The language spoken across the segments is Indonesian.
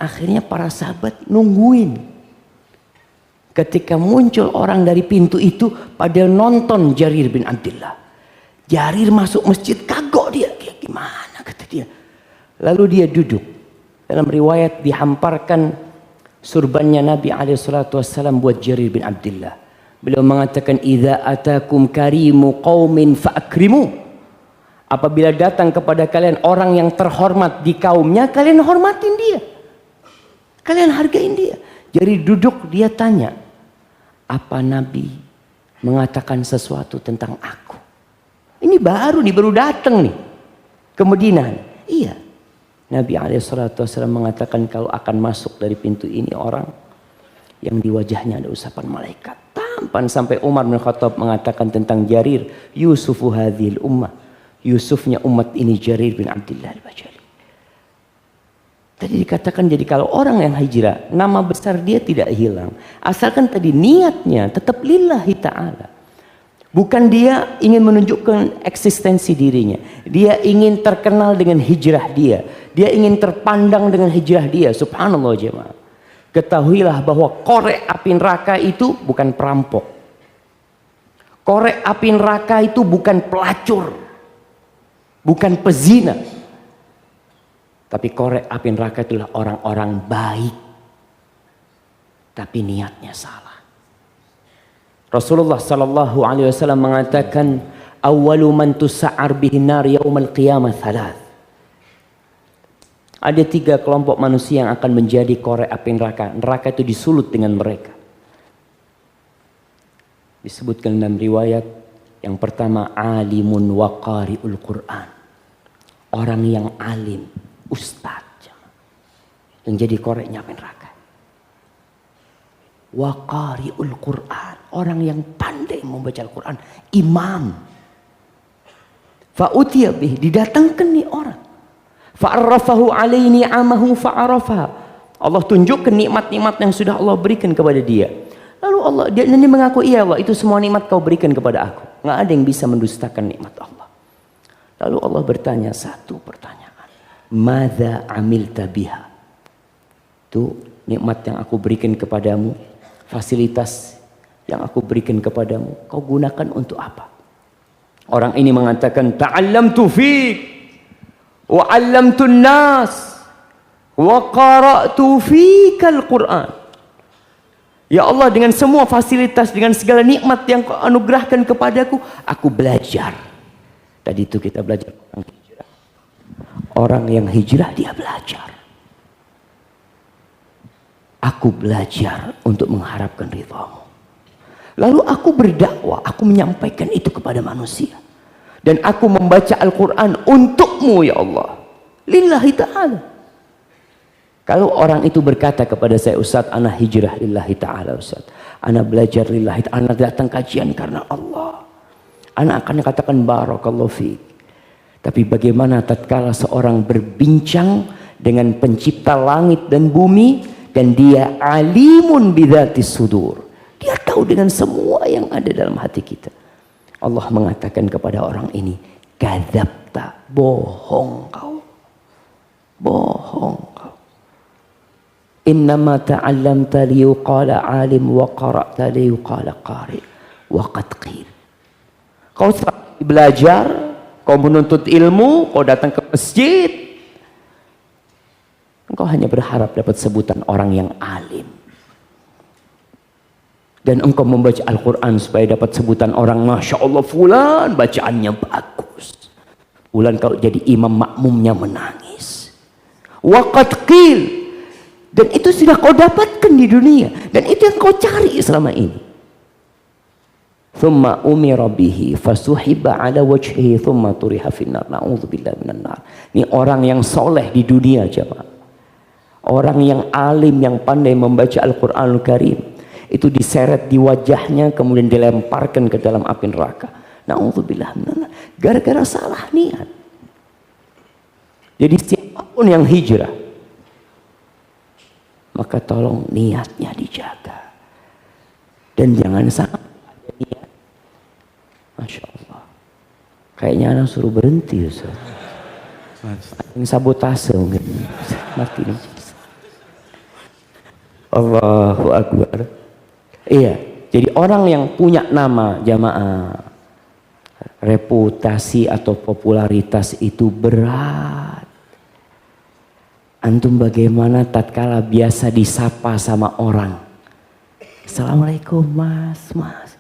Akhirnya para sahabat nungguin. Ketika muncul orang dari pintu itu, pada nonton Jarir bin Abdullah. Jarir masuk masjid, kagok dia. Gimana kata dia. Lalu dia duduk. Dalam riwayat dihamparkan surbannya Nabi SAW buat Jarir bin Abdullah. Beliau mengatakan, "Idza atakum karimu qaumin fa'akrimu." Apabila datang kepada kalian orang yang terhormat di kaumnya, kalian hormatin dia. Kalian hargain dia. Jadi duduk, dia tanya, apa Nabi mengatakan sesuatu tentang aku? Ini baru datang nih ke Madinah. Iya. Nabi SAW mengatakan kalau akan masuk dari pintu ini orang yang di wajahnya ada usapan malaikat. Tampan sampai Umar bin Khattab mengatakan tentang Jarir, Yusufu hadhil ummah. Yusufnya umat ini Jarir bin Abdullah al-Bajali. Tadi dikatakan jadi kalau orang yang hijrah, nama besar dia tidak hilang. Asalkan tadi niatnya tetap lillahi ta'ala. Bukan dia ingin menunjukkan eksistensi dirinya. Dia ingin terkenal dengan hijrah dia. Dia ingin terpandang dengan hijrah dia. Subhanallah jemaah. Ketahuilah bahwa korek api neraka itu bukan perampok. Korek api neraka itu bukan pelacur. Bukan pezina. Tapi korek api neraka itulah orang-orang baik. Tapi niatnya salah. Rasulullah sallallahu alaihi wasallam mengatakan, "Awwalu man tusa'ar bihin nar yaumal qiyamah thalath." Ada 3 kelompok manusia yang akan menjadi korek api neraka. Neraka itu disulut dengan mereka. Disebutkan dalam riwayat, yang pertama alimun wa qari'ul Qur'an. Orang yang alim, ustaz, yang jadi koreknya api neraka. Wa qari'ul Qur'an, orang yang pandai membaca Al-Quran, imam. Fa utiya bih, didatangkan nih orang. Fa'arrafahu alaihi ni'amahu fa'arafaha. Allah tunjukkan nikmat-nikmat yang sudah Allah berikan kepada dia. Lalu Allah, dia mengaku, iya Allah, itu semua nikmat kau berikan kepada aku. Nggak ada yang bisa mendustakan nikmat Allah. Lalu Allah bertanya satu pertanyaan. Madza amilta biha? Itu nikmat yang aku berikan kepadamu, fasilitas yang aku berikan kepadamu, kau gunakan untuk apa? Orang ini mengatakan, ta'allamtu fiik wa 'allamtun nas wa qara'tu fikal Qur'an. Ya Allah, dengan semua fasilitas, dengan segala nikmat yang kau anugerahkan kepadaku, aku belajar. Tadi itu kita belajar orang hijrah. Orang yang hijrah dia belajar. Aku belajar untuk mengharapkan ridhamu. Lalu aku berdakwah, aku menyampaikan itu kepada manusia. Dan aku membaca Al-Quran untukmu ya Allah. Lillahi ta'ala. Kalau orang itu berkata kepada saya, Ustaz, ana hijrah lillahi ta'ala Ustaz. Ana belajar lillahi ta'ala, ana datang kajian karena Allah. Ana akan katakan barakallahu fiik. Tapi bagaimana tatkala seorang berbincang dengan pencipta langit dan bumi, dan dia alimun bidzatis sudur. Dia tahu dengan semua yang ada dalam hati kita. Allah mengatakan kepada orang ini, kadzabta, bohong kau. Bohong kau. Innama ta'allamta liyuqala alim wa qara'ta liyuqala qari wa qad qil. Kau belajar, kau menuntut ilmu, kau datang ke masjid. Engkau hanya berharap dapat sebutan orang yang alim. Dan engkau membaca Al-Quran supaya dapat sebutan orang, Masya Allah fulan bacaannya bagus. Fulan kau jadi imam makmumnya menangis. Waqad qil. Dan itu sudah kau dapatkan di dunia. Dan itu yang kau cari selama ini. Thumma umira bihi fasuhiba ala wajhihi thumma turiha finnar. Na'udzubillah minan nar. Ini orang yang soleh di dunia jemaah. Orang yang alim, yang pandai membaca Al-Quranul Karim, itu diseret di wajahnya, kemudian dilemparkan ke dalam api neraka. Na'udzubillah minan nar. Gara-gara salah niat. Jadi siapapun yang hijrah, maka tolong niatnya dijaga. Dan jangan sampai ada niat. Masya Allah. Kayaknya anak suruh berhenti Ustaz. Yang sabotase mungkin. Mati nih. Allahu Akbar. Iya, jadi orang yang punya nama jamaah, reputasi atau popularitas itu berat. Antum bagaimana tatkala biasa disapa sama orang, Assalamualaikum mas, mas.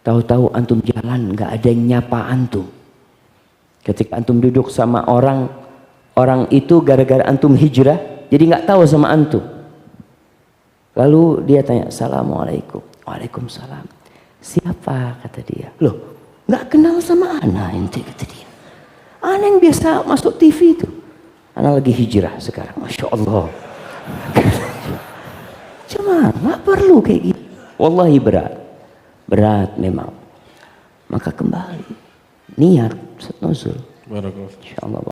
Tahu-tahu antum jalan nggak ada yang nyapa antum. Ketika antum duduk sama orang, orang itu gara-gara antum hijrah, jadi nggak tahu sama antum. Lalu dia tanya, Assalamualaikum. Waalaikumsalam. Siapa? Kata dia. Loh, nggak kenal sama ana ente, kata dia. Ana yang biasa masuk TV itu. Ana lagi hijrah sekarang, Masya Allah. Cuma nggak perlu kayak gitu. Wallahi berat. Berat memang. Maka kembali. Niat, nuzul. Insya Allah.